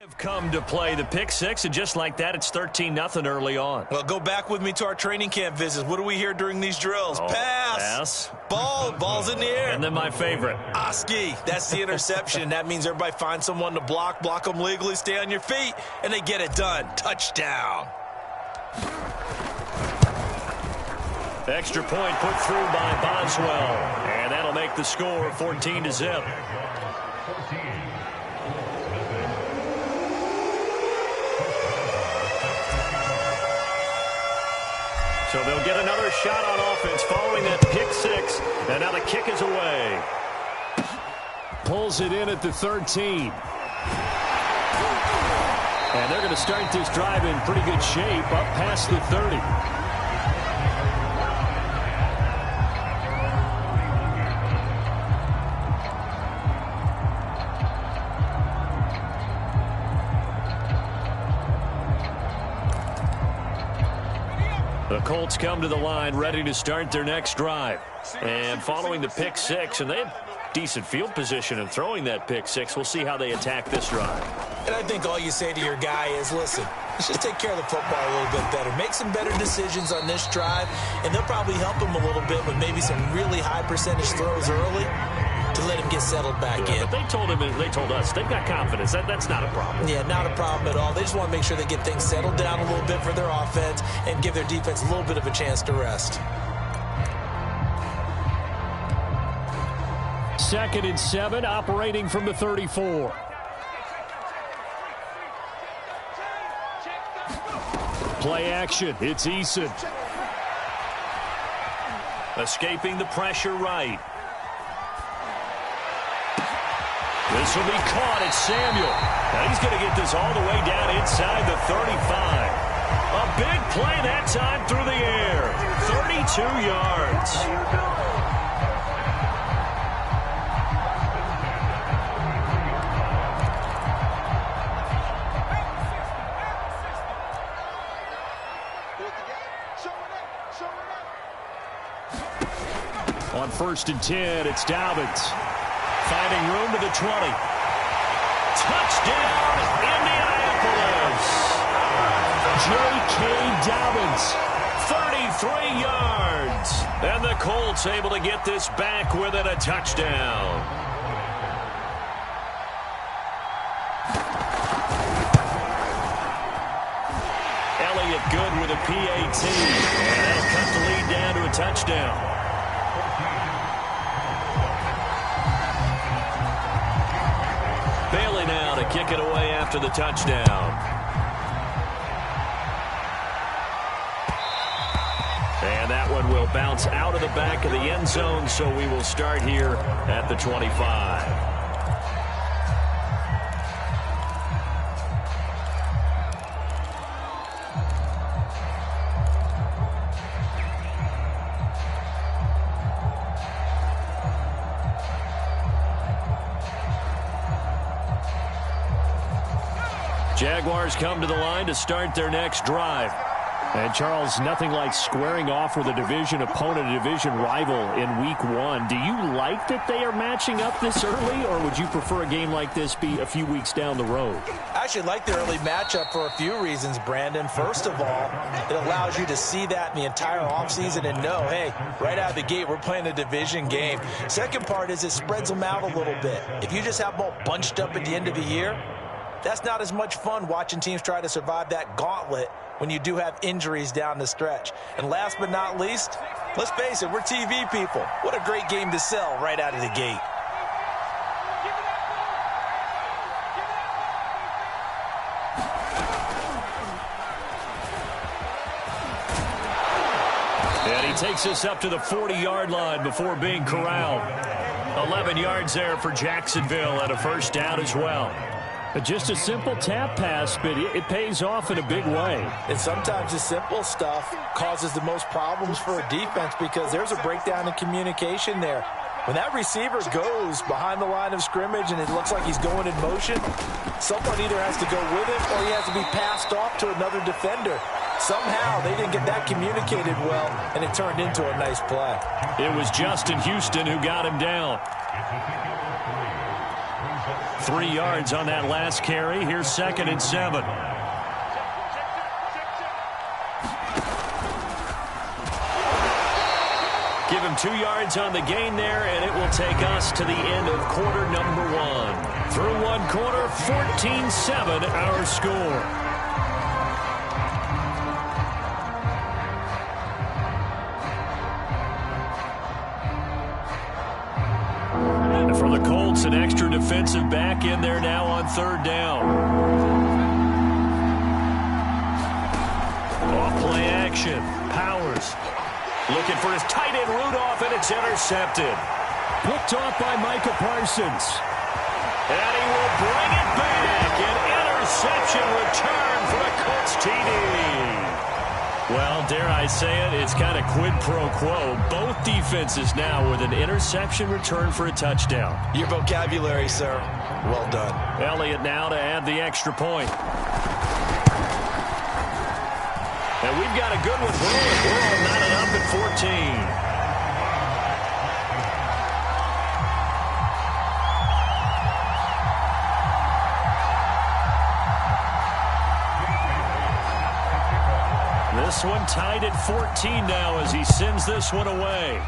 Have come to play the pick six, and just like that, it's 13-0 early on. Well, go back with me to our training camp visits. What do we hear during these drills? Pass. Ball's in the air. And then my favorite. Oski. That's the interception. That means everybody finds someone to block them legally, stay on your feet, and they get it done. Touchdown. Extra point put through by Boswell, and that'll make the score 14-0. So they'll get another shot on offense following that pick six. And now the kick is away. Pulls it in at the 13. And they're going to start this drive in pretty good shape up past the 30. The Colts come to the line ready to start their next drive. And following the pick six, and they have decent field position in throwing that pick six. We'll see how they attack this drive. And I think all you say to your guy is, listen, let's just take care of the football a little bit better. Make some better decisions on this drive, and they'll probably help him a little bit with maybe some really high percentage throws early to let him get settled back in. But they told us, they've got confidence. That's not a problem. Yeah, not a problem at all. They just want to make sure they get things settled down a little bit for their offense and give their defense a little bit of a chance to rest. 2nd and 7, operating from the 34. Play action. It's Eason. Escaping the pressure right. This will be caught. It's Samuel. Now he's going to get this all the way down inside the 35. A big play that time through the air. 32 yards. On 1st and 10, it's Dobbins. Finding room to the 20. Touchdown, Indianapolis. J.K. Dobbins. 33 yards. And the Colts able to get this back within a touchdown. Elliott good with a PAT. And that'll cut the lead down to a touchdown. Bailey now to kick it away after the touchdown. And that one will bounce out of the back of the end zone, so we will start here at the 25. Jaguars come to the line to start their next drive. And, Charles, nothing like squaring off with a division opponent, a division rival in Week 1. Do you like that they are matching up this early, or would you prefer a game like this be a few weeks down the road? I actually like the early matchup for a few reasons, Brandon. First of all, it allows you to see that in the entire offseason and know, hey, right out of the gate, we're playing a division game. Second part is it spreads them out a little bit. If you just have them all bunched up at the end of the year, that's not as much fun watching teams try to survive that gauntlet when you do have injuries down the stretch. And last but not least, let's face it, we're TV people. What a great game to sell right out of the gate. And he takes us up to the 40-yard line before being corralled. 11 yards there for Jacksonville and a first down as well. Just a simple tap pass, but it pays off in a big way. And sometimes the simple stuff causes the most problems for a defense because there's a breakdown in communication there. When that receiver goes behind the line of scrimmage and it looks like he's going in motion, someone either has to go with him or he has to be passed off to another defender. Somehow they didn't get that communicated well, and it turned into a nice play. It was Justin Houston who got him down. 3 yards on that last carry. Here's 2nd and 7. Give him 2 yards on the gain there, and it will take us to the end of quarter number 1. Through 1 quarter, 14-7 our score. And for the Colts, an extra defensive back in there now on 3rd down. Off play action. Powers. Looking for his tight end Rudolph, and it's intercepted. Picked off by Micah Parsons. And he will bring it back. An interception return for a Colts TD. Well, dare I say it, it's kind of quid pro quo. Both defenses now with an interception return for a touchdown. Your vocabulary, sir. Well done. Elliott now to add the extra point. And we've got a good one rolling. We're all knotted up at 14. This one tied at 14 now as he sends this one away.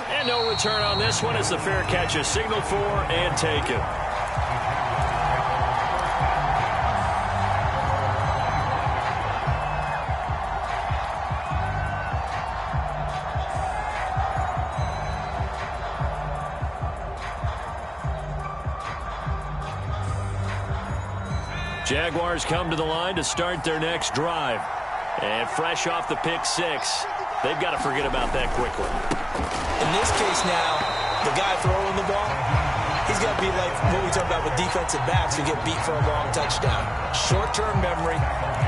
And no return on this one as the fair catch is signaled for and taken. Jaguars come to the line to start their next drive. And fresh off the pick 6, they've got to forget about that quickly. In this case now, the guy throwing the ball, he's got to be like what we talk about with defensive backs who get beat for a long touchdown. Short-term memory,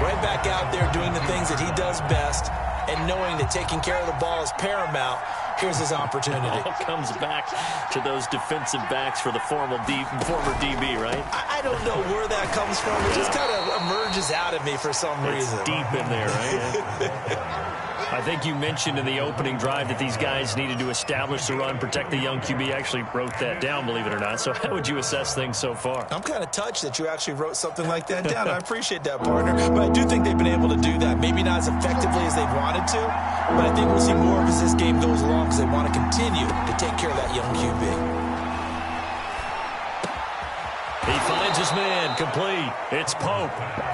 right back out there doing the things that he does best, and knowing that taking care of the ball is paramount. Here's his opportunity. All comes back to those defensive backs for the former DB, right? I don't know where that comes from. It just kind of emerges out of me for some reason. It's deep in there, right? I think you mentioned in the opening drive that these guys needed to establish the run, protect the young QB. I actually wrote that down, believe it or not. So how would you assess things so far? I'm kind of touched that you actually wrote something like that down. I appreciate that, partner. But I do think they've been able to do that. Maybe not as effectively as they wanted to, but I think we'll see more of as this game goes along because they want to continue to take care of that young QB. He finds his man, complete. It's Pope.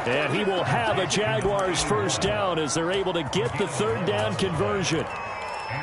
And he will have a Jaguars first down as they're able to get the 3rd down conversion.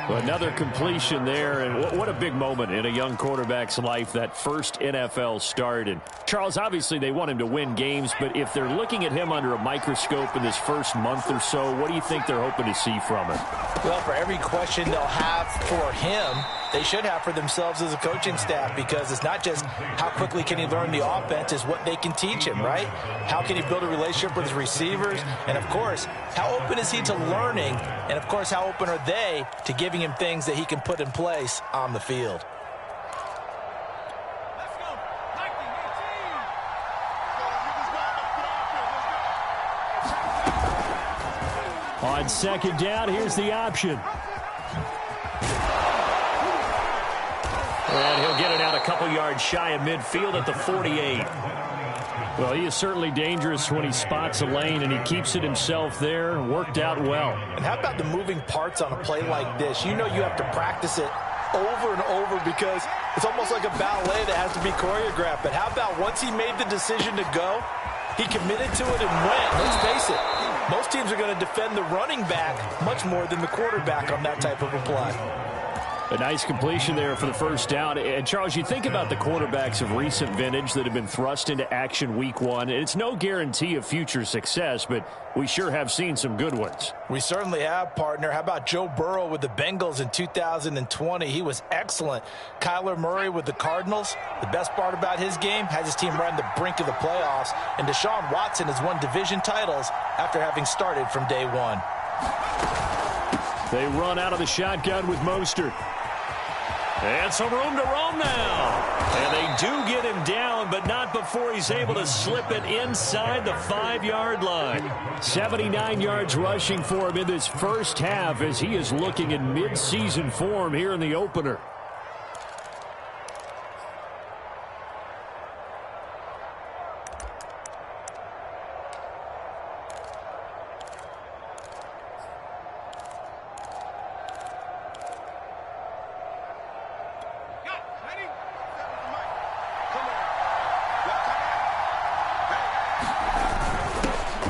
Another completion there, and what a big moment in a young quarterback's life, that first NFL start. And Charles, obviously they want him to win games, but if they're looking at him under a microscope in this first month or so, what do you think they're hoping to see from him? Well, for every question they'll have for him, they should have for themselves as a coaching staff, because it's not just how quickly can he learn the offense, it's what they can teach him, right? How can he build a relationship with his receivers? And, of course, how open is he to learning? And, of course, how open are they to giving him things that he can put in place on the field? On 2nd down, here's the option. And he'll get it out a couple yards shy of midfield at the 48. Well, he is certainly dangerous when he spots a lane, and he keeps it himself there. Worked out well. And how about the moving parts on a play like this? You know you have to practice it over and over because it's almost like a ballet that has to be choreographed. But how about once he made the decision to go, he committed to it and went. Let's face it, most teams are going to defend the running back much more than the quarterback on that type of a play. A nice completion there for the first down. And, Charles, you think about the quarterbacks of recent vintage that have been thrust into action week 1. It's no guarantee of future success, but we sure have seen some good ones. We certainly have, partner. How about Joe Burrow with the Bengals in 2020? He was excellent. Kyler Murray with the Cardinals. The best part about his game, has his team right on the brink of the playoffs. And Deshaun Watson has won division titles after having started from day 1. They run out of the shotgun with Mostert. And some room to roam now. And they do get him down, but not before he's able to slip it inside the 5-yard line. 79 yards rushing for him in this first half as he is looking in mid-season form here in the opener.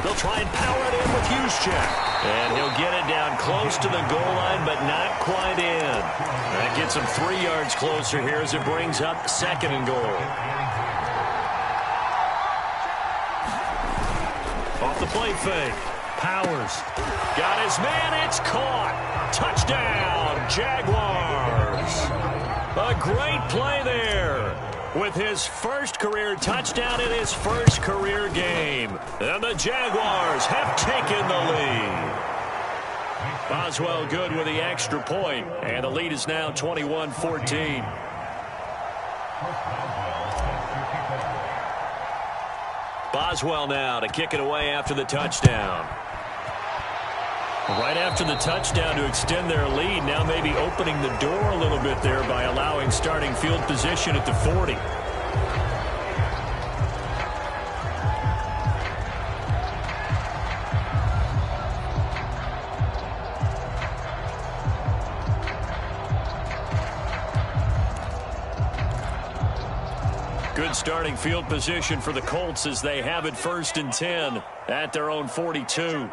They'll try and power it in with Juszczyk. And he'll get it down close to the goal line, but not quite in. That gets him 3 yards closer here as it brings up 2nd and goal. Off the play fake. Powers. Got his man. It's caught. Touchdown, Jaguars. A great play there with his first career touchdown in his first career game. And the Jaguars have taken the lead. Boswell good with the extra point, and the lead is now 21-14. Boswell now to kick it away after the touchdown. Right after the touchdown to extend their lead, now maybe opening the door a little bit there by allowing starting field position at the 40. Good starting field position for the Colts as they have it 1st and 10 at their own 42.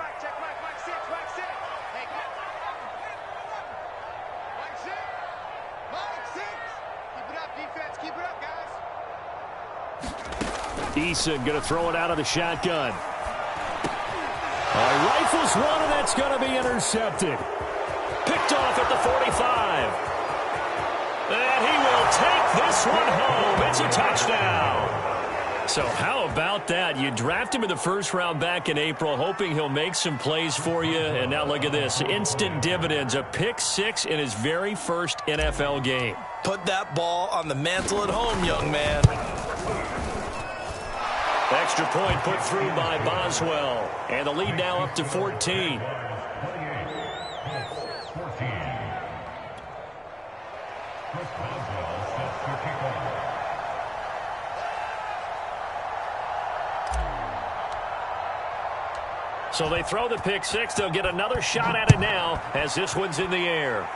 Eason going to throw it out of the shotgun. Rifles one, and that's going to be intercepted. Picked off at the 45. And he will take this one home. It's a touchdown. So how about that? You draft him in the 1st round back in April, hoping he'll make some plays for you. And now look at this. Instant dividends. A pick 6 in his very first NFL game. Put that ball on the mantle at home, young man. Extra point put through by Boswell. And the lead now up to 14. So they throw the pick 6. They'll get another shot at it now as this one's in the air.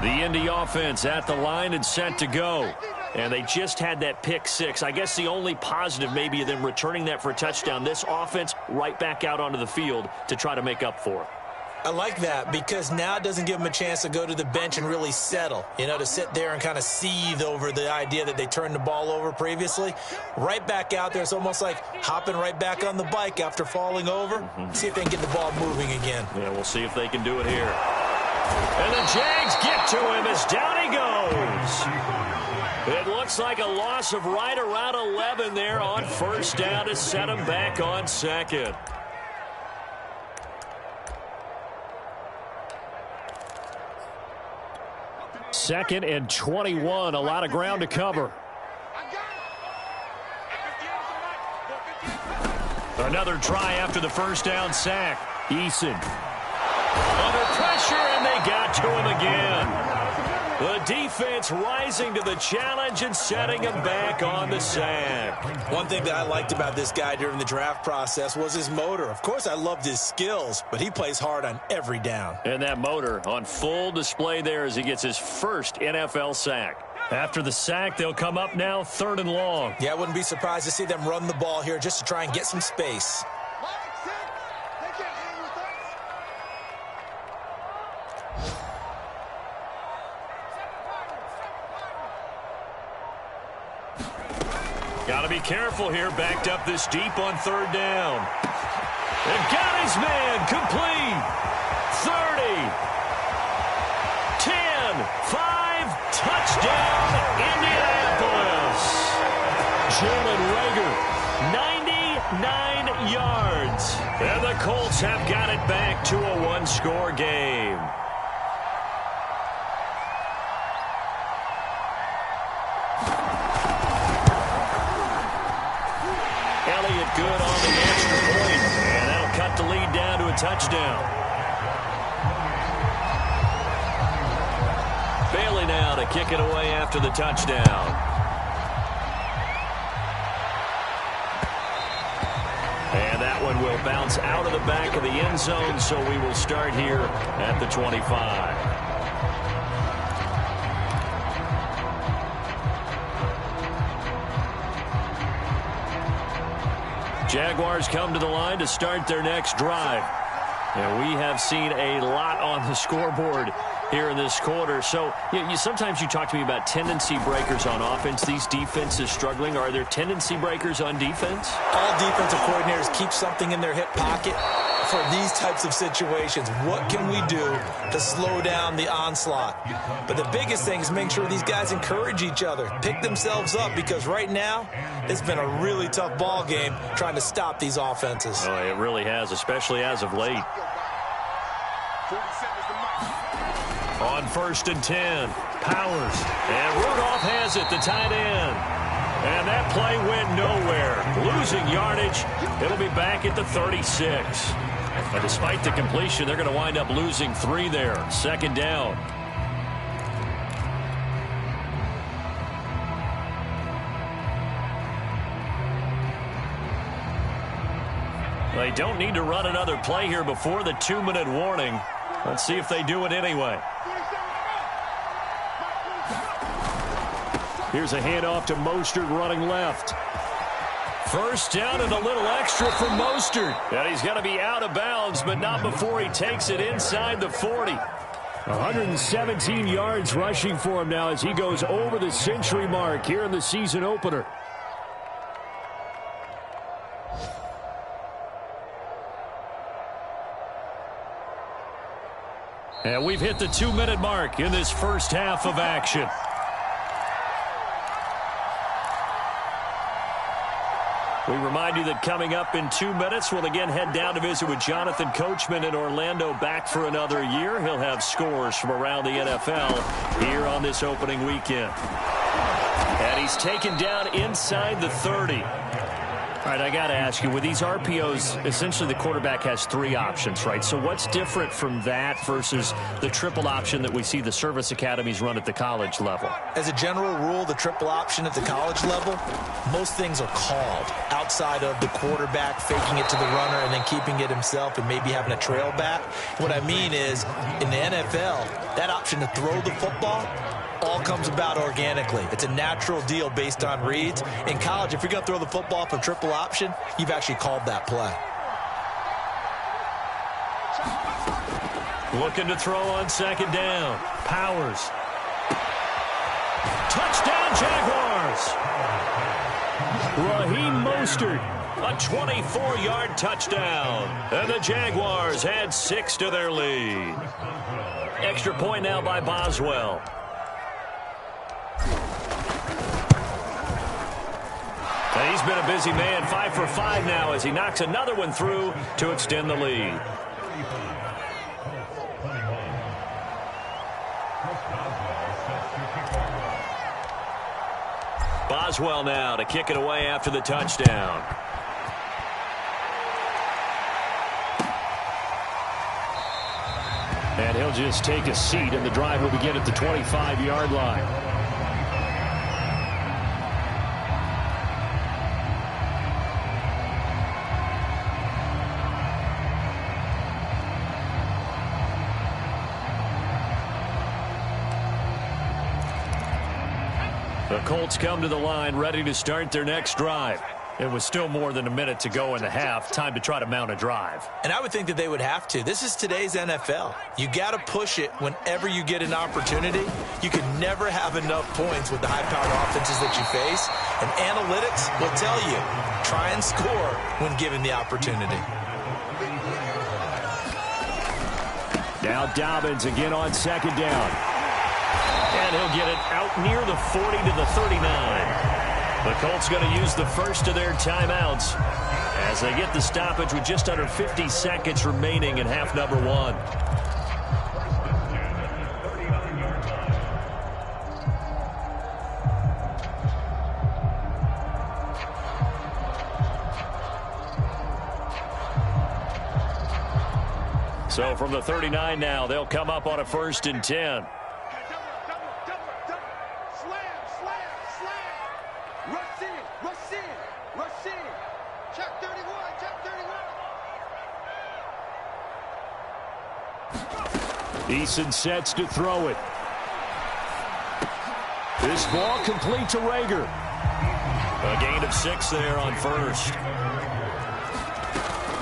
The Indy offense at the line and set to go. And they just had that pick 6. I guess the only positive maybe of them returning that for a touchdown. This offense right back out onto the field to try to make up for it. I like that because now it doesn't give them a chance to go to the bench and really settle. You know, to sit there and kind of seethe over the idea that they turned the ball over previously. Right back out there. It's almost like hopping right back on the bike after falling over. See if they can get the ball moving again. Yeah, we'll see if they can do it here. And the Jags get to him as down he goes. It looks like a loss of right around 11 there on 1st down to set him back on 2nd. Second and 21, a lot of ground to cover. Another try after the 1st down sack. Eason under pressure, and they got to him again. The defense rising to the challenge and setting him back on the sack. One thing that I liked about this guy during the draft process was his motor. Of course, I loved his skills, but he plays hard on every down. And that motor on full display there as he gets his first NFL sack. After the sack, they'll come up now 3rd and long. Yeah, I wouldn't be surprised to see them run the ball here just to try and get some space. Got to be careful here, backed up this deep on 3rd down. And got his man complete. 30, 10, 5, touchdown, Indianapolis. Jalen Reagor, 99 yards. And the Colts have got it back to a 1-score game. Good on the extra point, and that'll cut the lead down to a touchdown. Bailey now to kick it away after the touchdown. And that one will bounce out of the back of the end zone, so we will start here at the 25. Jaguars come to the line to start their next drive. And we have seen a lot on the scoreboard here in this quarter. So sometimes you talk to me about tendency breakers on offense. These defenses struggling. Are there tendency breakers on defense? All defensive coordinators keep something in their hip pocket for these types of situations. What can we do to slow down the onslaught? But the biggest thing is make sure these guys encourage each other, pick themselves up, because right now it's been a really tough ball game trying to stop these offenses. Oh, it really has, especially as of late. On 1st and 10, Powers. And Rudolph has it, the tight end. And that play went nowhere. Losing yardage. It'll be back at the 36. And despite the completion, they're going to wind up losing 3 there. 2nd down. They don't need to run another play here before the 2-minute warning. Let's see if they do it anyway. Here's a handoff to Mostert running left. 1st down and a little extra for Mostert. And he's going to be out of bounds, but not before he takes it inside the 40. 117 yards rushing for him now as he goes over the century mark here in the season opener. And we've hit the 2-minute mark in this first half of action. We remind you that coming up in 2 minutes, we'll again head down to visit with Jonathan Coachman in Orlando, back for another year. He'll have scores from around the NFL here on this opening weekend. And he's taken down inside the 30. All right, I got to ask you, with these RPOs, essentially the quarterback has 3 options, right? So what's different from that versus the triple option that we see the service academies run at the college level? As a general rule, the triple option at the college level, most things are called outside of the quarterback faking it to the runner and then keeping it himself and maybe having a trail back. What I mean is, in the NFL, that option to throw the football all comes about organically. It's a natural deal based on reads. In college, if you're going to throw the football from triple option, you've actually called that play. Looking to throw on 2nd down. Powers. Touchdown, Jaguars. Raheem Mostert. A 24-yard touchdown. And the Jaguars add 6 to their lead. Extra point now by Boswell. And he's been a busy man, 5 for 5 now as he knocks another one through to extend the lead. Boswell now to kick it away after the touchdown. And he'll just take a seat, and the drive will begin at the 25-yard line. The Colts come to the line ready to start their next drive. It was still more than a minute to go in the half. Time to try to mount a drive. And I would think that they would have to. This is today's NFL. You got to push it whenever you get an opportunity. You can never have enough points with the high-powered offenses that you face. And analytics will tell you, try and score when given the opportunity. Now Dobbins again on 2nd down. And he'll get it out near the 40 to the 39. The Colts going to use the first of their timeouts as they get the stoppage with just under 50 seconds remaining in half number 1. So from the 39 now, they'll come up on a 1st and 10. Eason sets to throw it. This ball complete to Rager. A gain of 6 there on first.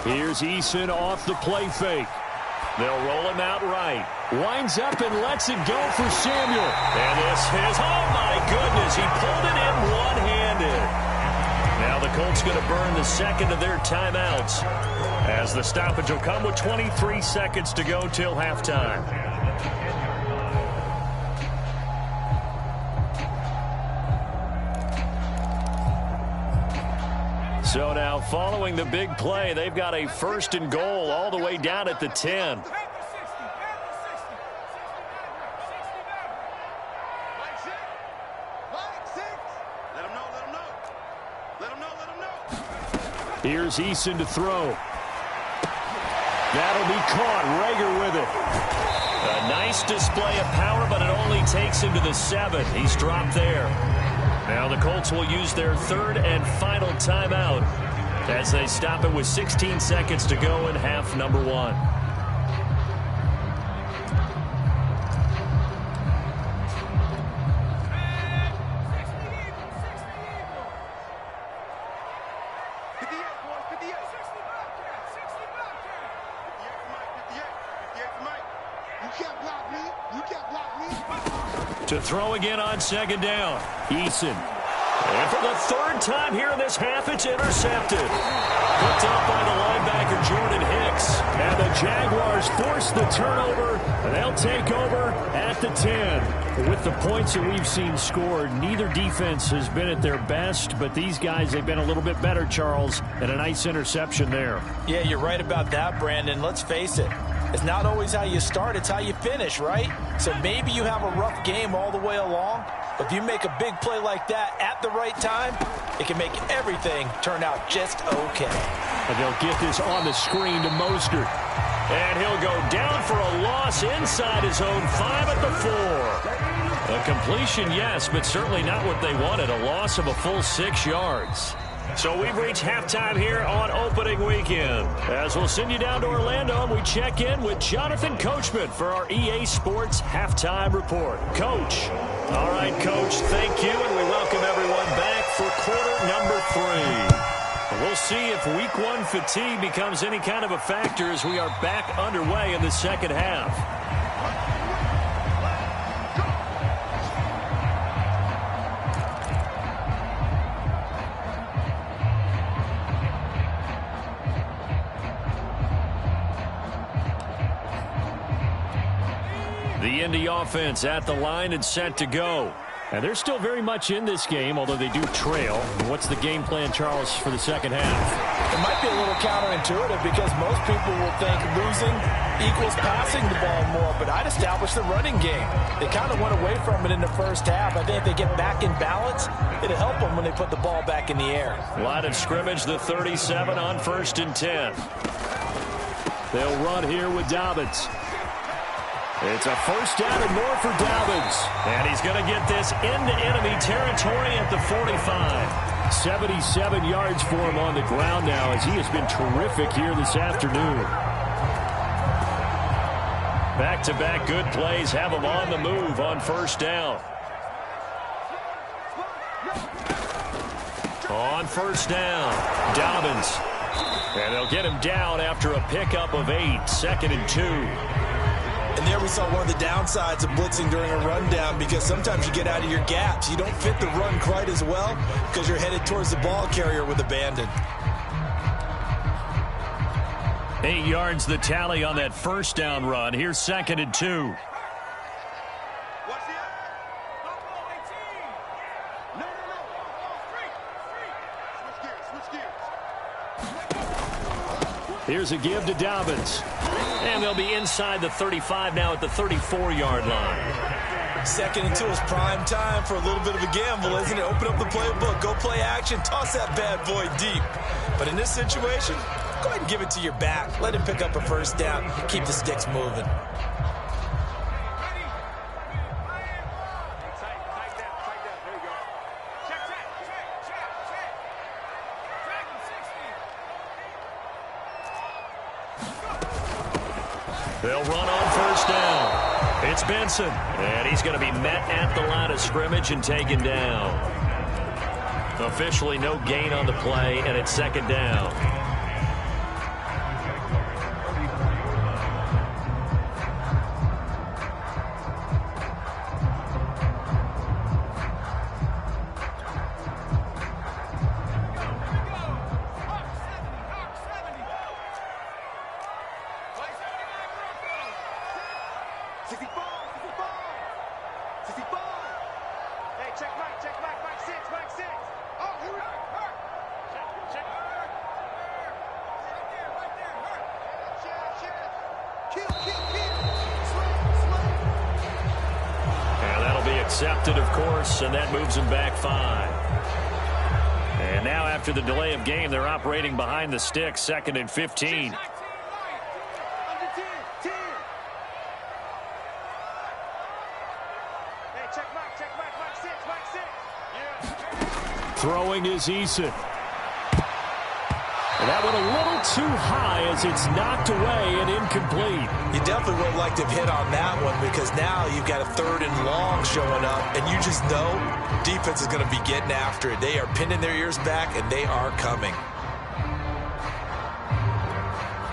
Here's Eason off the play fake. They'll roll him out right. Winds up and lets it go for Samuel. And this is, oh my goodness, he pulled it in one-handed. Now the Colts going to burn the second of their timeouts, as the stoppage will come with 23 seconds to go till halftime. So now, following the big play, they've got a 1st and goal all the way down at the 10. Here's Eason to throw. That'll be caught. Rager with it. A nice display of power, but it only takes him to the 7. He's dropped there. Now the Colts will use their 3rd and final timeout as they stop it with 16 seconds to go in half number 1. To throw again on 2nd down. Eason. And for the 3rd time here in this half, it's intercepted. Picked up by the linebacker, Jordan Hicks. And the Jaguars force the turnover, and they'll take over at the 10. With the points that we've seen scored, neither defense has been at their best, but these guys, they've been a little bit better, Charles, and a nice interception there. Yeah, you're right about that, Brandon. Let's face it. It's not always how you start, it's how you finish, right? So maybe you have a rough game all the way along, but if you make a big play like that at the right time, it can make everything turn out just okay. And they'll get this on the screen to Mostert. And he'll go down for a loss inside his own 5 at the 4. A completion, yes, but certainly not what they wanted. A loss of a full 6 yards. So we've reached halftime here on opening weekend. As we'll send you down to Orlando, and we check in with Jonathan Coachman for our EA Sports Halftime Report. Coach. All right, Coach, thank you, and we welcome everyone back for quarter number 3. We'll see if week 1 fatigue becomes any kind of a factor as we are back underway in the second half. The Indy offense at the line and set to go. And they're still very much in this game, although they do trail. What's the game plan, Charles, for the second half? It might be a little counterintuitive because most people will think losing equals passing the ball more, but I'd establish the running game. They kind of went away from it in the first half. I think if they get back in balance, it'll help them when they put the ball back in the air. Line of scrimmage, the 37 on 1st and 10. They'll run here with Dobbins. It's a 1st down and more for Dobbins. And he's going to get this into enemy territory at the 45. 77 yards for him on the ground now, as he has been terrific here this afternoon. Back-to-back good plays have him on the move on 1st down. On 1st down, Dobbins. And they'll get him down after a pickup of 8, 2nd and 2. And there we saw one of the downsides of blitzing during a rundown, because sometimes you get out of your gaps. You don't fit the run quite as well because you're headed towards the ball carrier with abandon. 8 yards the tally on that 1st down run. Here's 2nd and 2. Here's a give to Dobbins. And they'll be inside the 35 now at the 34-yard line. 2nd and 2 is prime time for a little bit of a gamble, isn't it? Open up the playbook, go play action, toss that bad boy deep. But in this situation, go ahead and give it to your back. Let him pick up a 1st down. Keep the sticks moving. They'll run on first down. It's Benson, and he's going to be met at the line of scrimmage and taken down. Officially no gain on the play, and it's second down. Accepted, of course, and that moves him back 5. And now after the delay of game, they're operating behind the sticks, 2nd and 15. Throwing is Eason. And that went a little too high as it's knocked away and incomplete. You definitely would like to have hit on that one because now you've got a 3rd and long showing up, and you just know defense is going to be getting after it. They are pinning their ears back, and they are coming.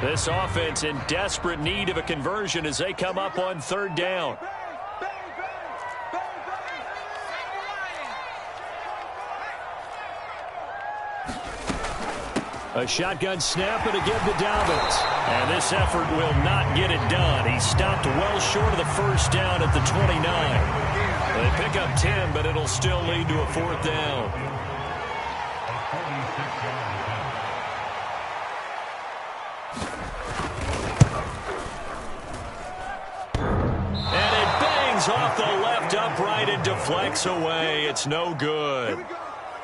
This offense in desperate need of a conversion as they come up on 3rd down. A shotgun snap and again to Dobbins. And this effort will not get it done. He stopped well short of the first down at the 29. They pick up 10, but it'll still lead to a 4th down. And it bangs off the left upright and deflects away. It's no good.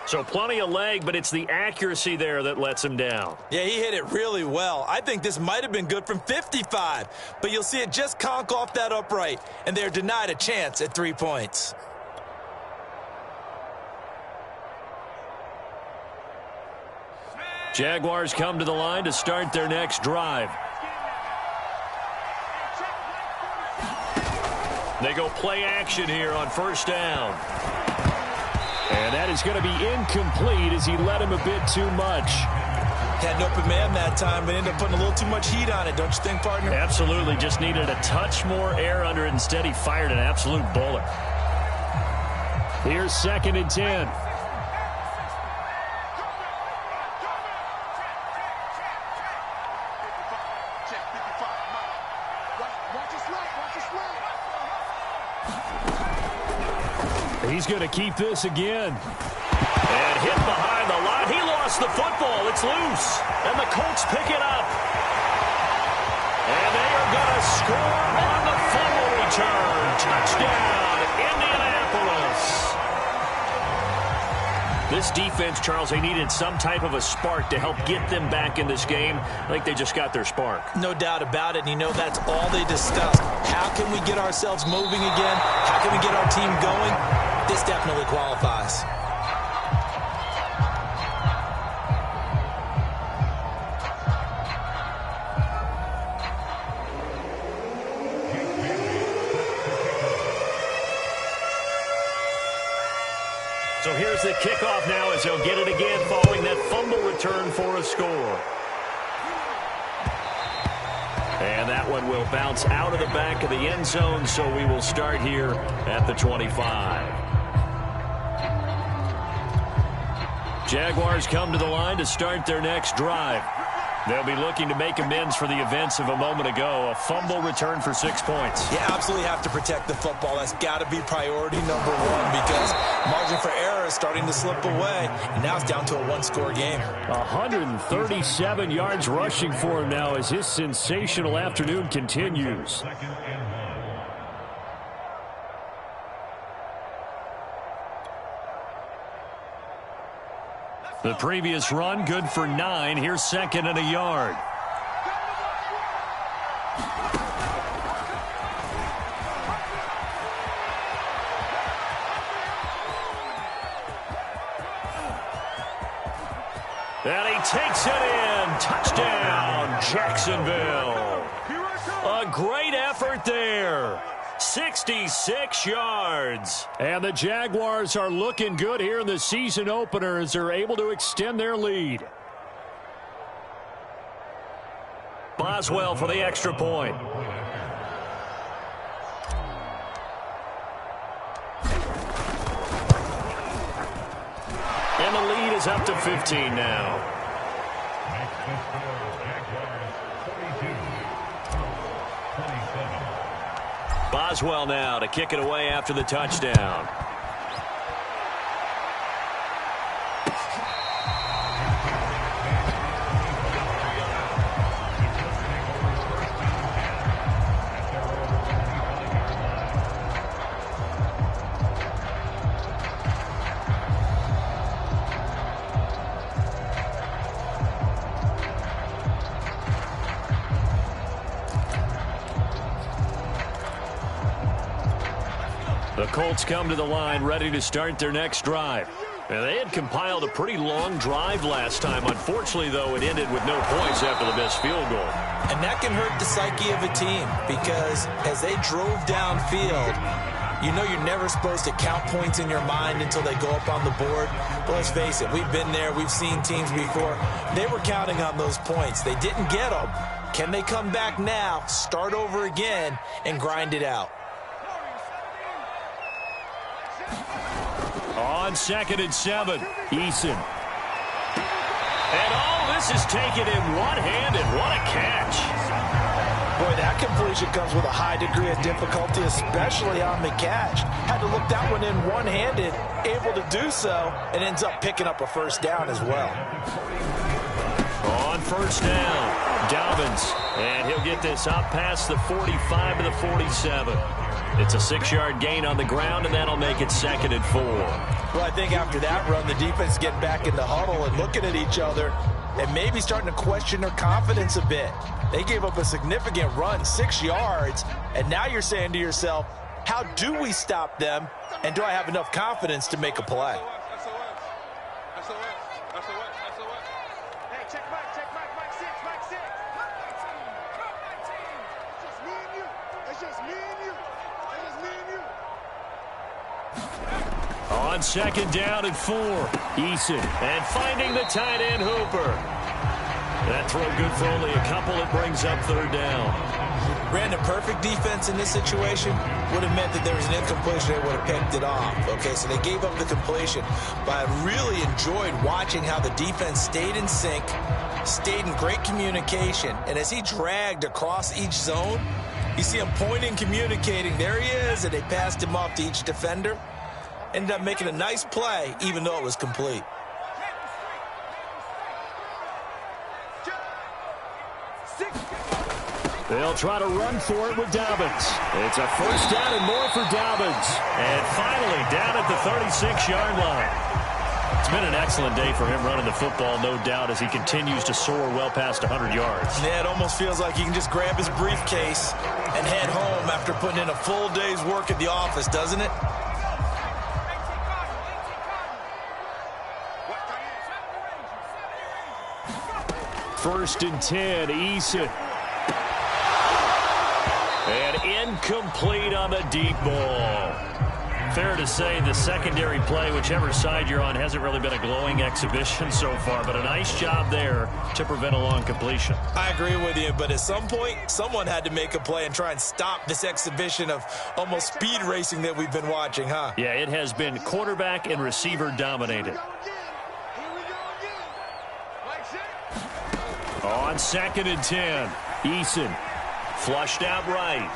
So plenty of leg, but it's the accuracy there that lets him down. Yeah, he hit it really well. I think this might have been good from 55, but you'll see it just conk off that upright, and they're denied a chance at 3 points. Jaguars come to the line to start their next drive. They go play action here on first down. And that is going to be incomplete as he led him a bit too much. Had an open man that time, but ended up putting a little too much heat on it, don't you think, partner? Absolutely. Just needed a touch more air under it. Instead, he fired an absolute bullet. Here's 2nd and 10. He's going to keep this again. And hit behind the line. He lost the football. It's loose. And the Colts pick it up. And they are going to score on the fumble return. Touchdown, Indianapolis. This defense, Charles, they needed some type of a spark to help get them back in this game. I think they just got their spark. No doubt about it. And you know that's all they discussed. How can we get ourselves moving again? How can we get our team going? This definitely qualifies. So here's the kickoff now as he'll get it again following that fumble return for a score. And that one will bounce out of the back of the end zone, so we will start here at the 25. Jaguars come to the line to start their next drive. They'll be looking to make amends for the events of a moment ago. A fumble return for 6 points. You absolutely have to protect the football. That's got to be priority number one because margin for error is starting to slip away. And now it's down to a one-score game. 137 yards rushing for him now as his sensational afternoon continues. The previous run, good for 9. Here's 2nd and a yard. And he takes it in. Touchdown, Jacksonville. A great effort there. 66 yards. And the Jaguars are looking good here in the season opener as they're able to extend their lead. Boswell for the extra point. And the lead is up to 15 now. Boswell now to kick it away after the touchdown. The Colts come to the line ready to start their next drive. Now, they had compiled a pretty long drive last time. Unfortunately, though, it ended with no points after the missed field goal. And that can hurt the psyche of a team because as they drove downfield, you know you're never supposed to count points in your mind until they go up on the board. But let's face it, we've been there. We've seen teams before. They were counting on those points. They didn't get them. Can they come back now, start over again, and grind it out? On 2nd and 7, Eason. And all this is taken in one-handed. What a catch. Boy, that completion comes with a high degree of difficulty, especially on the catch. Had to look that one in one-handed, able to do so, and ends up picking up a first down as well. On first down, Dobbins. And he'll get this up past the 45 to the 47. It's a 6-yard gain on the ground, and that'll make it 2nd and 4. Well, I think after that run, the defense getting back in the huddle and looking at each other and maybe starting to question their confidence a bit. They gave up a significant run, 6 yards, and now you're saying to yourself, how do we stop them, and do I have enough confidence to make a play? On 2nd down and 4, Eason. And finding the tight end, Hooper. That throw good for only a couple. It brings up 3rd down. Brandon, perfect defense in this situation would have meant that there was an incompletion. They would have picked it off. Okay, so they gave up the completion. But I really enjoyed watching how the defense stayed in sync, stayed in great communication. And as he dragged across each zone, you see him pointing, communicating. There he is, and they passed him off to each defender. Ended up making a nice play, even though it was complete. They'll try to run for it with Dobbins. It's a first down and more for Dobbins. And finally down at the 36-yard line. It's been an excellent day for him running the football, no doubt, as he continues to soar well past 100 yards. Yeah, it almost feels like he can just grab his briefcase and head home after putting in a full day's work at the office, doesn't it? First and 10, Eason. And incomplete on the deep ball. Fair to say the secondary play, whichever side you're on, hasn't really been a glowing exhibition so far, but a nice job there to prevent a long completion. I agree with you, but at some point, someone had to make a play and try and stop this exhibition of almost speed racing that we've been watching, huh? Yeah, it has been quarterback and receiver dominated. On 2nd and 10, Eason. Flushed out right.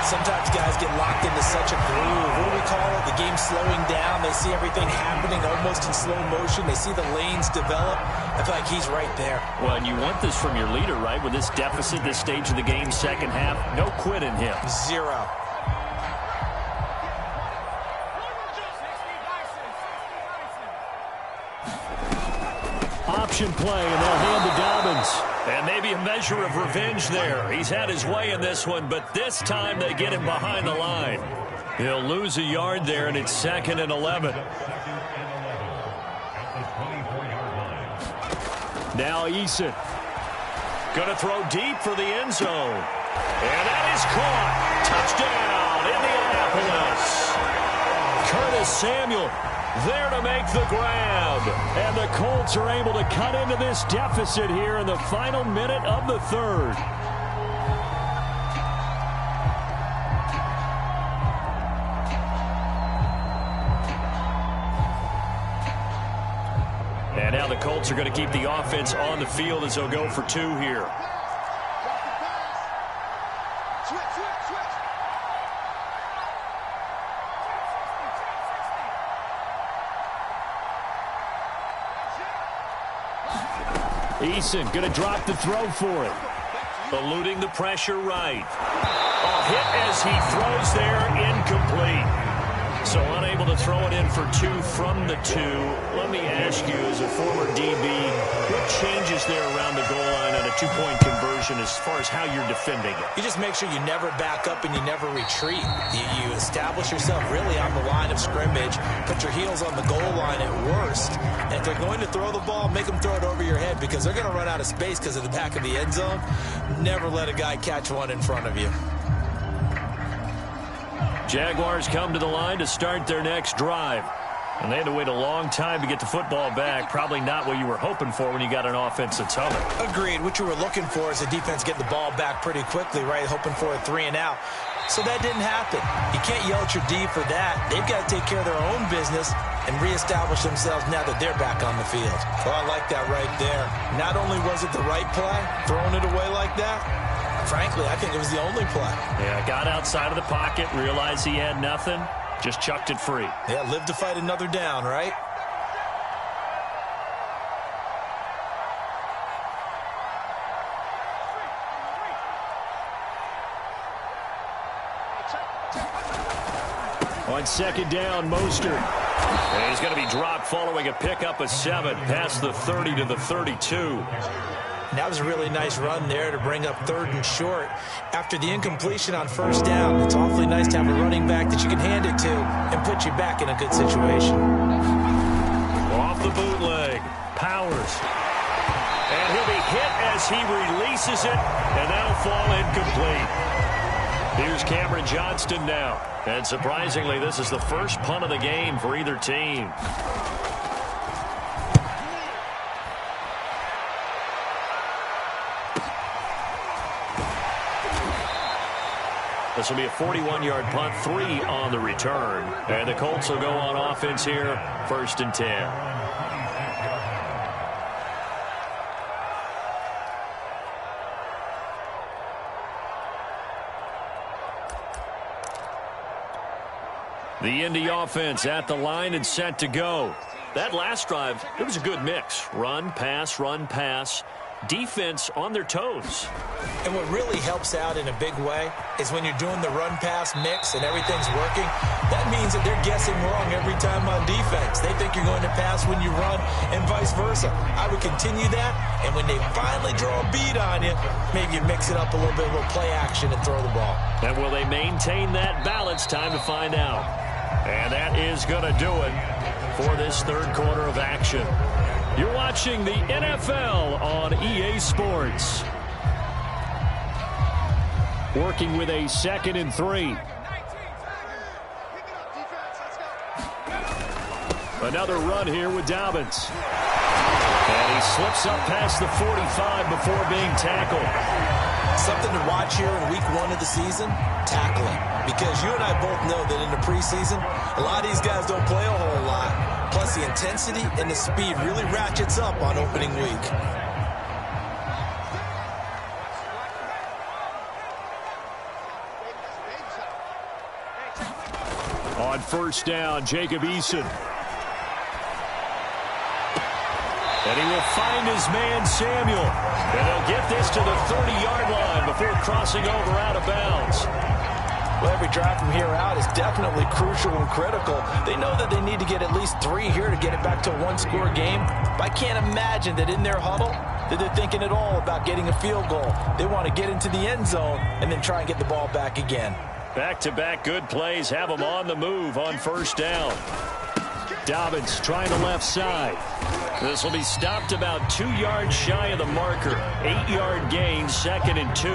Sometimes guys get locked into such a groove. What do we call it? The game slowing down. They see everything happening almost in slow motion. They see the lanes develop. I feel like he's right there. Well, and you want this from your leader, right? With this deficit, this stage of the game, second half, no quit in him. Zero. Option play, and they'll hand to Dobbins. And maybe a measure of revenge there. He's had his way in this one, but this time they get him behind the line. He'll lose a yard there, and it's 2nd and 11. Now Eason. Going to throw deep for the end zone. And that is caught. Touchdown, Indianapolis. Curtis Samuel there to make the grab. And the Colts are able to cut into this deficit here in the final minute of the third. And now the Colts are going to keep the offense on the field as they'll go for two here. Eason going to drop the throw for it. Eluding the pressure right. A hit as he throws there, incomplete. So unable to throw it in for two from the two. Let me ask you, as a former DB, what changes there around the goal line on a two-point conversion as far as how you're defending it? You just make sure you never back up and you never retreat. You establish yourself really on the line of scrimmage, put your heels on the goal line at worst. And if they're going to throw the ball, make them throw it over your head because they're going to run out of space because of the back of the end zone. Never let a guy catch one in front of you. Jaguars come to the line to start their next drive. And they had to wait a long time to get the football back. Probably not what you were hoping for when you got an offense that's humming. Agreed. What you were looking for is the defense getting the ball back pretty quickly, right? Hoping for a 3-and-out. So that didn't happen. You can't yell at your D for that. They've got to take care of their own business and reestablish themselves now that they're back on the field. Well, I like that right there. Not only was it the right play, throwing it away like that, frankly, I think it was the only play. Yeah, got outside of the pocket, realized he had nothing, just chucked it free. Yeah, live to fight another down, right? On second down, Mostert. And he's going to be dropped following a pickup of 7 past the 30 to the 32. That was a really nice run there to bring up 3rd and short. After the incompletion on first down, it's awfully nice to have a running back that you can hand it to and put you back in a good situation. Off the bootleg, Powers. And he'll be hit as he releases it, and that'll fall incomplete. Here's Cameron Johnston now. And surprisingly, this is the first punt of the game for either team. This will be a 41-yard punt, 3 on the return. And the Colts will go on offense here, 1st and 10. The Indy offense at the line and set to go. That last drive, it was a good mix. Run, pass. Defense on their toes. And what really helps out in a big way is when you're doing the run-pass mix and everything's working, that means that they're guessing wrong every time on defense. They think you're going to pass when you run and vice versa. I would continue that, and when they finally draw a bead on you, maybe you mix it up a little bit, a little play action and throw the ball. And will they maintain that balance? Time to find out. And that is going to do it for this third quarter of action. You're watching the NFL on EA Sports. Working with a 2nd and 3. Another run here with Dobbins. And he slips up past the 45 before being tackled. Something to watch here in week 1 of the season, tackling. Because you and I both know that in the preseason, a lot of these guys don't play a whole lot. Plus, the intensity and the speed really ratchets up on opening week. On first down, Jacob Eason. And he will find his man, Samuel. And he'll get this to the 30-yard line before crossing over out of bounds. Well, every drive from here out is definitely crucial and critical. They know that they need to get at least 3 here to get it back to a one-score game. But I can't imagine that in their huddle that they're thinking at all about getting a field goal. They want to get into the end zone and then try and get the ball back again. Back-to-back good plays have them on the move on first down. Dobbins trying the left side. This will be stopped about 2 yards shy of the marker. 8-yard gain, 2nd and 2.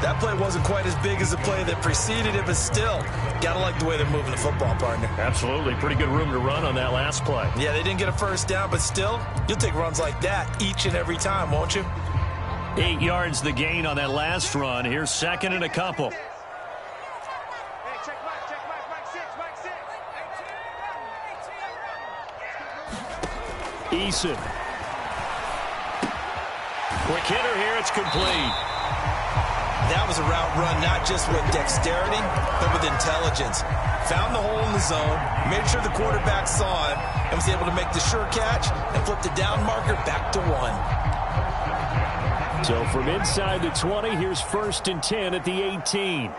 That play wasn't quite as big as the play that preceded it, but still, gotta like the way they're moving the football, partner. Absolutely. Pretty good room to run on that last play. Yeah, they didn't get a first down, but still, you'll take runs like that each and every time, won't you? 8 yards the gain on that last run. Here's 2nd and a couple. Eason. Quick hitter here. It's complete. That was a route run, not just with dexterity, but with intelligence. Found the hole in the zone, made sure the quarterback saw him, and was able to make the sure catch and flip the down marker back to 1. So from inside the 20, here's 1st and 10 at the 18.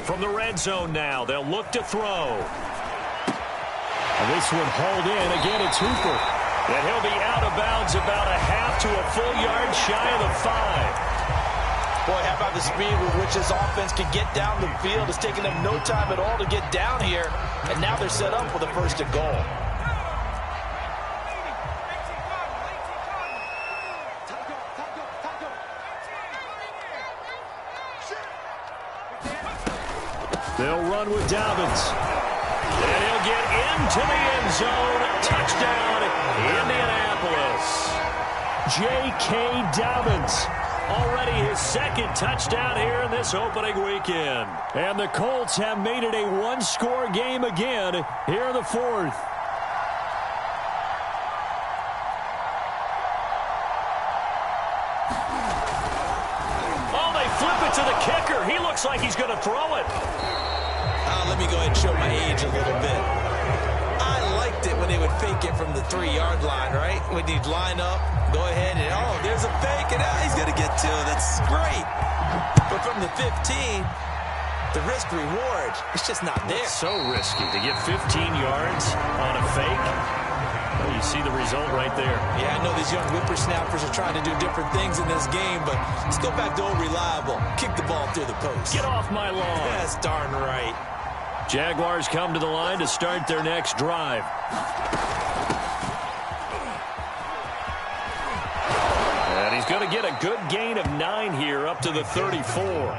From the red zone now, they'll look to throw. And this one hauled in. Again, it's Hooper. And he'll be out of bounds about a half to a full yard shy of the 5. Boy, how about the speed with which this offense can get down the field? It's taken them no time at all to get down here, and now they're set up with a 1st and goal. They'll run with Dobbins. And he'll get into the end zone. Touchdown, Indianapolis. J.K. Dobbins. Already his 2nd touchdown here in this opening weekend. And the Colts have made it a one-score game again here in the 4th. Oh, they flip it to the kicker. He looks like he's going to throw it. Let me go ahead and show my age a little bit. I liked it when they would fake it from the 3-yard line, right? When you'd line up, go ahead and, oh, there's a fake, and he's going to get 2. That's great. But from the 15, the risk-reward, it's just not there. It's so risky to get 15 yards on a fake. Well, you see the result right there. Yeah, I know these young whippersnappers are trying to do different things in this game, but let's go back to old reliable. Kick the ball through the post. Get off my lawn. That's darn right. Jaguars come to the line to start their next drive. And he's going to get a good gain of 9 here up to the 34.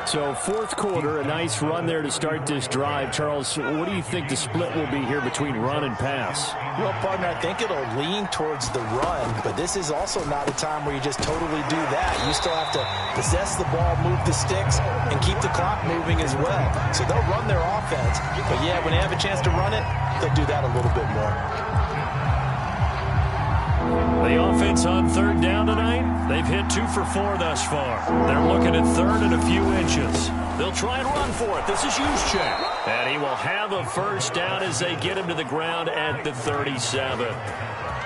So 4th quarter, a nice run there to start this drive. Charles, what do you think the split will be here between run and pass? Well, partner, I think it'll lean towards the run, but this is also not a time where you just totally do that. You still have to possess the ball, move the sticks, and keep the clock moving as well. So they'll run their offense, but yeah, when they have a chance to run it, they'll do that a little bit more. The offense on 3rd down tonight, they've hit 2 for 4 thus far. They're looking at 3rd and a few inches. They'll try and run for it. This is Juszczyk. And he will have a 1st down as they get him to the ground at the 37.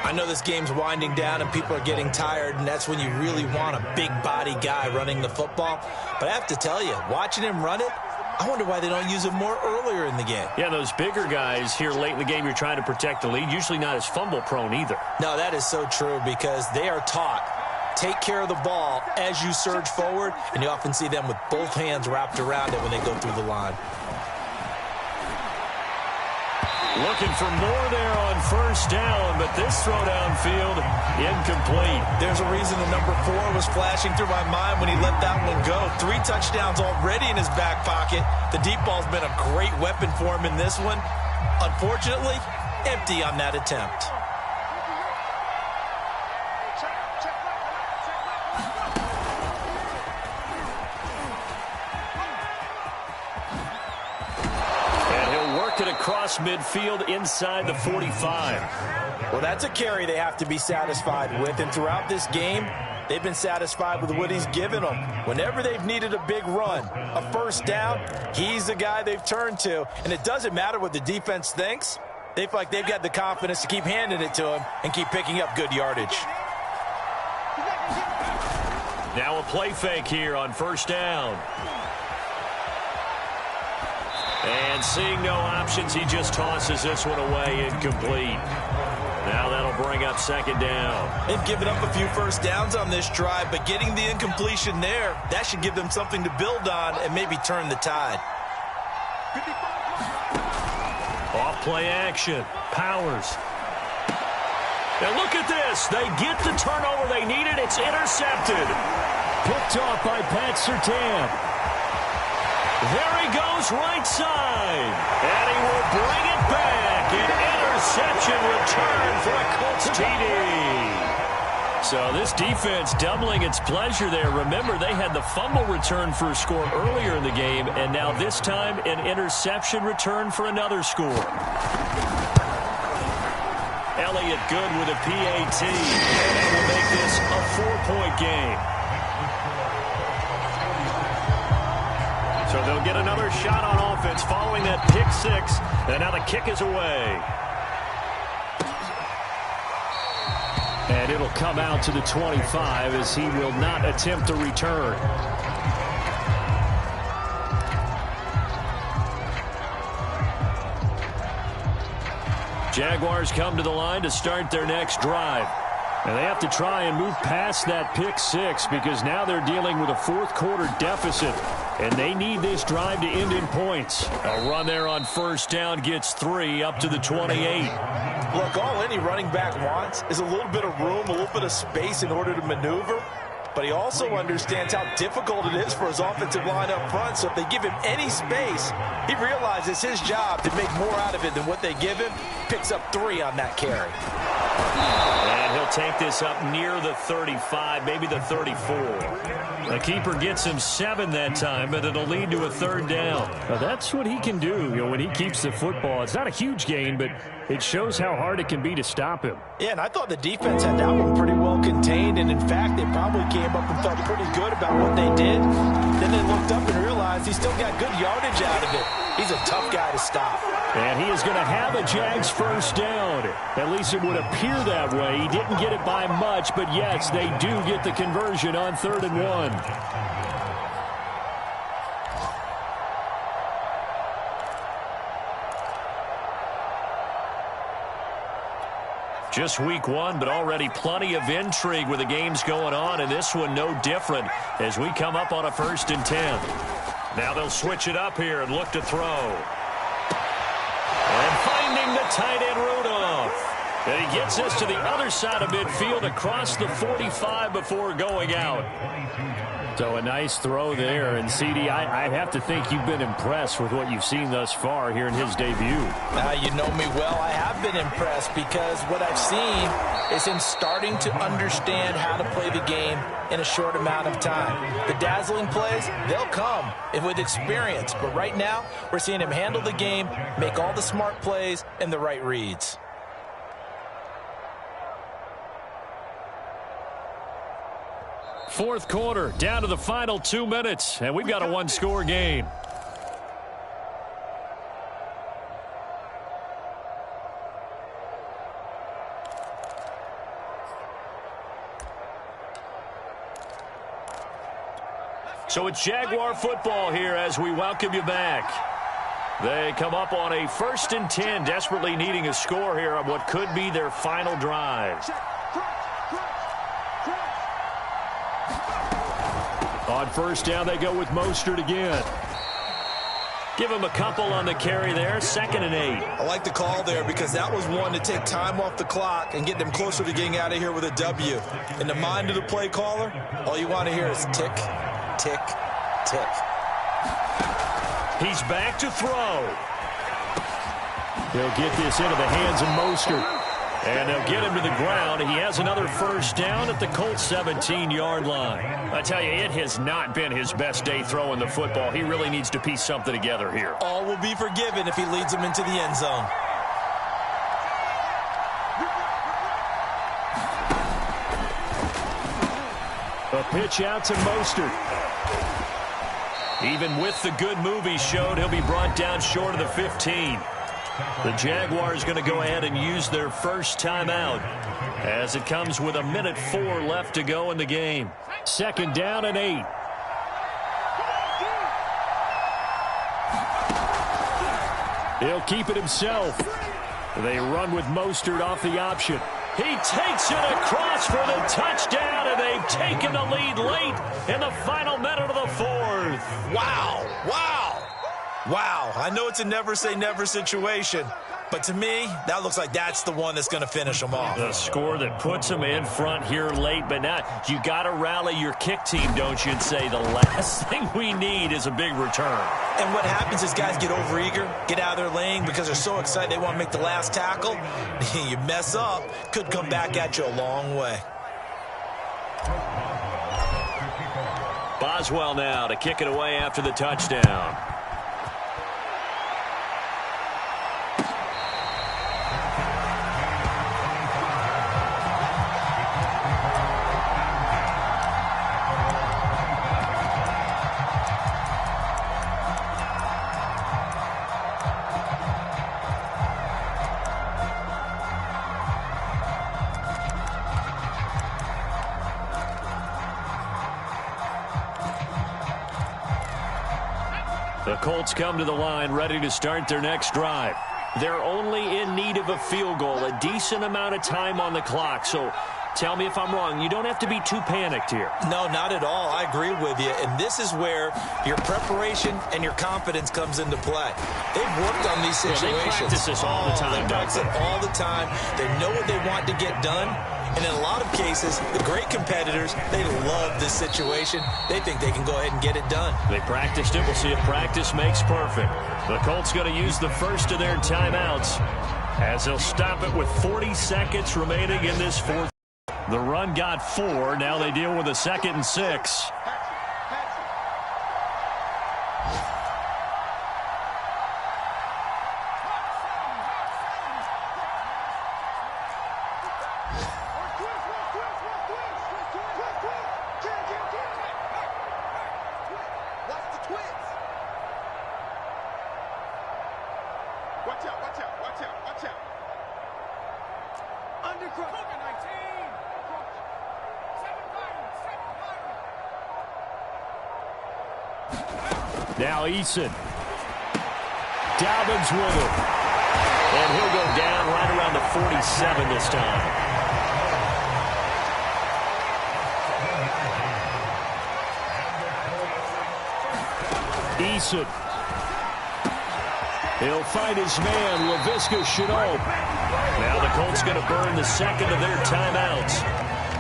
I know this game's winding down and people are getting tired, and that's when you really want a big body guy running the football. But I have to tell you, watching him run it, I wonder why they don't use him more earlier in the game. Yeah, those bigger guys here late in the game, you're trying to protect the lead, usually not as fumble prone either. No, that is so true because they are taught, take care of the ball as you surge forward, and you often see them with both hands wrapped around it when they go through the line. Looking for more there on 1st down, but this throw downfield incomplete. There's a reason the number 4 was flashing through my mind when he let that one go. 3 touchdowns already in his back pocket. The deep ball's been a great weapon for him in this one. Unfortunately, empty on that attempt. Across midfield inside the 45. Well, that's a carry they have to be satisfied with, and throughout this game, they've been satisfied with what he's given them. Whenever they've needed a big run, a 1st down, he's the guy they've turned to, and it doesn't matter what the defense thinks. They feel like they've got the confidence to keep handing it to him and keep picking up good yardage. Now a play fake here on 1st down. And seeing no options, he just tosses this one away, incomplete. Now that'll bring up 2nd down. They've given up a few 1st downs on this drive, but getting the incompletion there, that should give them something to build on and maybe turn the tide. Off play action. Powers. And look at this. They get the turnover they needed. It's intercepted. Picked off by Pat Surtain. There he goes right side. And he will bring it back. An interception return for a Colts TD. So this defense doubling its pleasure there. Remember, they had the fumble return for a score earlier in the game, and now this time an interception return for another score. Elliott good with a PAT. That will make this a 4-point game. So they'll get another shot on offense following that pick six, and now the kick is away. And it'll come out to the 25 as he will not attempt a return. Jaguars come to the line to start their next drive. And they have to try and move past that pick six because now they're dealing with a fourth-quarter deficit. And they need this drive to end in points. A run there on first down gets 3 up to the 28. Look, all any running back wants is a little bit of room, a little bit of space in order to maneuver. But he also understands how difficult it is for his offensive line up front. So if they give him any space, he realizes his job to make more out of it than what they give him. Picks up 3 on that carry. And he'll take this up near the 35, maybe the 34. The keeper gets him 7 that time, but it'll lead to a third down. Now that's what he can do, when he keeps the football. It's not a huge gain, but it shows how hard it can be to stop him. Yeah, and I thought the defense had that one pretty well contained, and in fact, they probably came up and felt pretty good about what they did. Then they looked up and realized he still got good yardage out of it. He's a tough guy to stop. And he is going to have a Jags first down. At least it would appear that way. He didn't get it by much, but yes, they do get the conversion on 3rd and 1. Just week 1, but already plenty of intrigue with the games going on, and this one no different as we come up on a 1st and 10. Now they'll switch it up here and look to throw. And finding the tight end Rudolph. And he gets this to the other side of midfield across the 45 before going out. So a nice throw there. And, CD, I have to think you've been impressed with what you've seen thus far here in his debut. You know me well. I have been impressed because what I've seen is him starting to understand how to play the game in a short amount of time. The dazzling plays, they'll come with experience. But right now, we're seeing him handle the game, make all the smart plays, and the right reads. Fourth quarter, down to the final 2 minutes, and we've got a one-score game. So it's Jaguar football here as we welcome you back. They come up on a 1st and 10, desperately needing a score here on what could be their final drive. On first down, they go with Mostert again. Give him a couple on the carry there. 2nd and 8. I like the call there because that was one to take time off the clock and get them closer to getting out of here with a W. In the mind of the play caller, all you want to hear is tick, tick, tick. He's back to throw. He'll get this into the hands of Mostert. And they'll get him to the ground. He has another first down at the Colts 17-yard line. I tell you, it has not been his best day throwing the football. He really needs to piece something together here. All will be forgiven if he leads them into the end zone. A pitch out to Mostert. Even with the good move he showed, he'll be brought down short of the 15. The Jaguars going to go ahead and use their first timeout as it comes with 1:04 left to go in the game. 2nd down and 8. He'll keep it himself. They run with Mostert off the option. He takes it across for the touchdown, and they've taken the lead late in the final minute of the 4th. Wow, wow. Wow, I know it's a never-say-never situation, but to me, that looks like that's the one that's going to finish them off. The score that puts them in front here late, but now you got to rally your kick team, don't you, and say the last thing we need is a big return. And what happens is guys get overeager, get out of their lane because they're so excited they want to make the last tackle. You mess up, could come back at you a long way. Boswell now to kick it away after the touchdown. The Colts come to the line ready to start their next drive. They're only in need of a field goal, a decent amount of time on the clock. So tell me if I'm wrong. You don't have to be too panicked here. No, not at all. I agree with you. And this is where your preparation and your confidence comes into play. They've worked on these situations. They practice this all the time. They practice it all the time. They know what they want to get done. And in a lot of cases, the great competitors, they love this situation. They think they can go ahead and get it done. They practiced it. We'll see if practice makes perfect. The Colts going to use the first of their timeouts as they'll stop it with 40 seconds remaining in this fourth. The run got 4. Now they deal with a 2nd and 6. Now Eason. Dobbins with it. And he'll go down right around the 47 this time. Eason. He'll find his man, Laviska Shenault. Now the Colts going to burn the second of their timeouts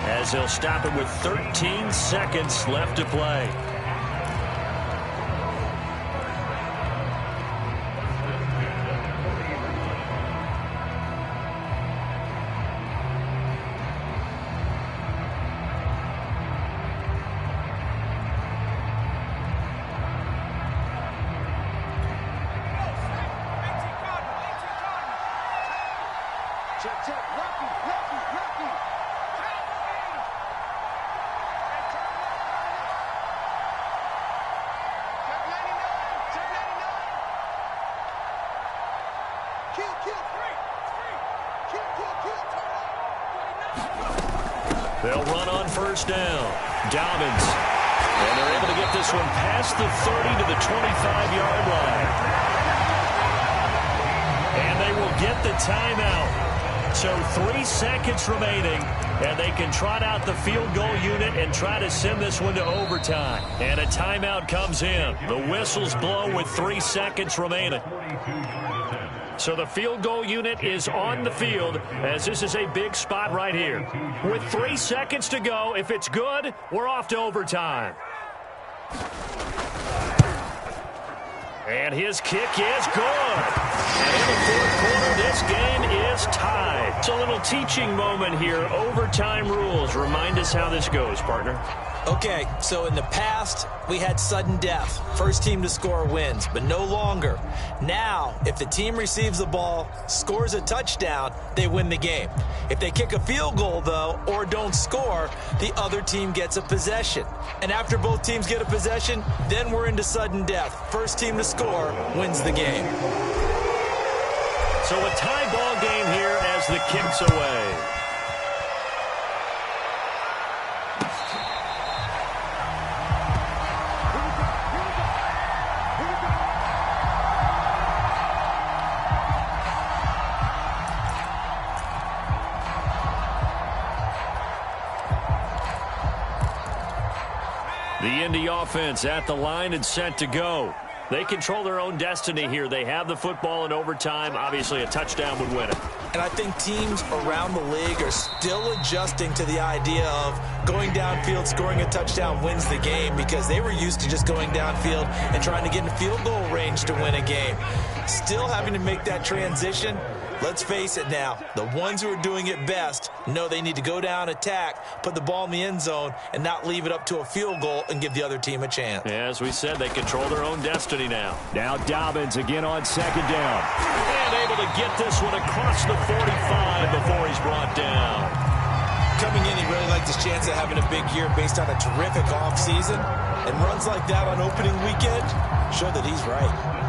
as they'll stop it with 13 seconds left to play. They'll run on first down. Dobbins. And they're able to get this one past the 30 to the 25-yard line. And they will get the timeout. So 3 seconds remaining, and they can trot out the field goal unit and try to send this one to overtime. And a timeout comes in. The whistles blow with 3 seconds remaining. So the field goal unit is on the field as this is a big spot right here. With 3 seconds to go, if it's good, we're off to overtime. And his kick is good. And in the fourth quarter, this game is tied. It's a little teaching moment here. Overtime rules. Remind us how this goes, partner. Okay, so in the past, we had sudden death. First team to score wins, but no longer. Now, if the team receives the ball, scores a touchdown, they win the game. If they kick a field goal, though, or don't score, the other team gets a possession. And after both teams get a possession, then we're into sudden death. First team to score wins the game. So a tie ball game here as the kick's away. The Indy offense at the line and set to go. They control their own destiny here. They have the football in overtime. Obviously, a touchdown would win it. And I think teams around the league are still adjusting to the idea of going downfield, scoring a touchdown wins the game, because they were used to just going downfield and trying to get in field goal range to win a game. Still having to make that transition. Let's face it now, the ones who are doing it best know they need to go down, attack, put the ball in the end zone, and not leave it up to a field goal and give the other team a chance. As we said, they control their own destiny now. Now Dobbins again on second down. And able to get this one across the 45 before he's brought down. Coming in, he really liked his chance of having a big year based on a terrific offseason. And runs like that on opening weekend show that he's right.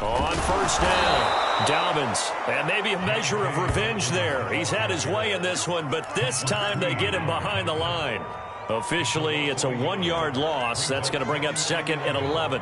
On first down, Dobbins, and maybe a measure of revenge there. He's had his way in this one, but this time they get him behind the line. Officially, it's a 1-yard loss. That's going to bring up 2nd and 11.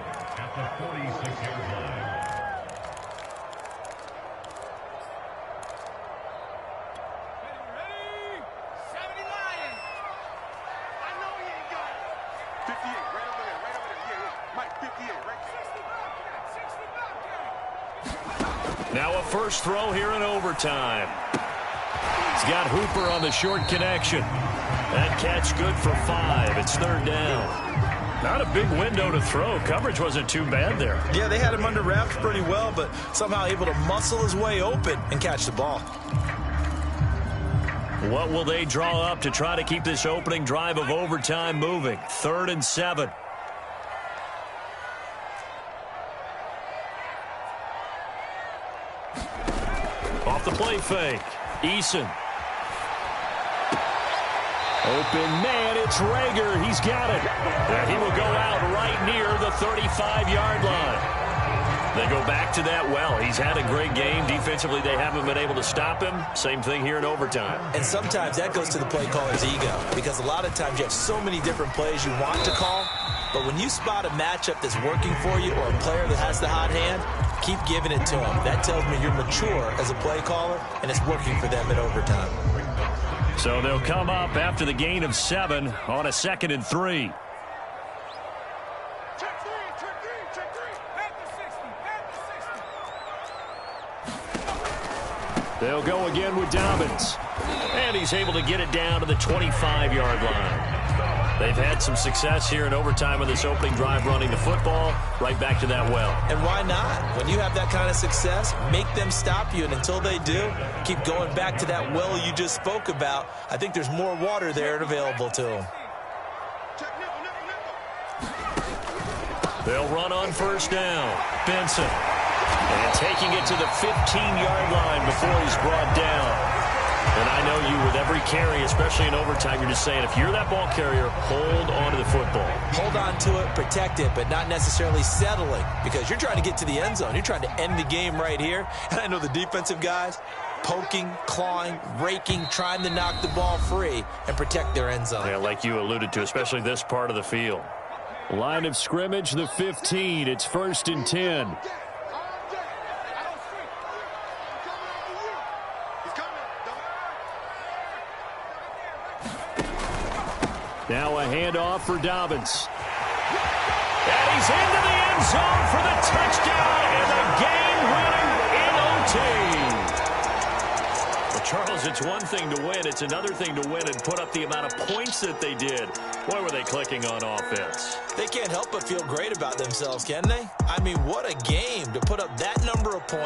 Now a first throw here in overtime. He's got Hooper on the short connection. That catch good for 5. It's 3rd down. Not a big window to throw. Coverage wasn't too bad there. Yeah, they had him under wraps pretty well, but somehow able to muscle his way open and catch the ball. What will they draw up to try to keep this opening drive of overtime moving? 3rd and 7. Off the play fake. Eason. Open man, it's Rager. He's got it. And he will go out right near the 35-yard line. They go back to that well. He's had a great game. Defensively, they haven't been able to stop him. Same thing here in overtime. And sometimes that goes to the play caller's ego, because a lot of times you have so many different plays you want to call, but when you spot a matchup that's working for you or a player that has the hot hand, keep giving it to him. That tells me you're mature as a play caller, and it's working for them in overtime. So they'll come up after the gain of 7 on a 2nd and 3. They'll go again with Dobbins. And he's able to get it down to the 25-yard line. They've had some success here in overtime of this opening drive running the football. Right back to that well. And why not? When you have that kind of success, make them stop you. And until they do, keep going back to that well you just spoke about. I think there's more water there and available to them. They'll run on first down. Benson. And taking it to the 15-yard line before he's brought down. And I know you, with every carry, especially in overtime, you're just saying, if you're that ball carrier, hold on to the football. Hold on to it, protect it, but not necessarily settling, because you're trying to get to the end zone. You're trying to end the game right here. And I know the defensive guys poking, clawing, raking, trying to knock the ball free and protect their end zone. Yeah, like you alluded to, especially this part of the field. Line of scrimmage, the 15. It's 1st and 10. Now a handoff for Dobbins. And he's into the end zone for the touchdown and the game winner in OT. Well, Charles, it's one thing to win. It's another thing to win and put up the amount of points that they did. Boy, were they clicking on offense. They can't help but feel great about themselves, can they? I mean, what a game to put up that number of points.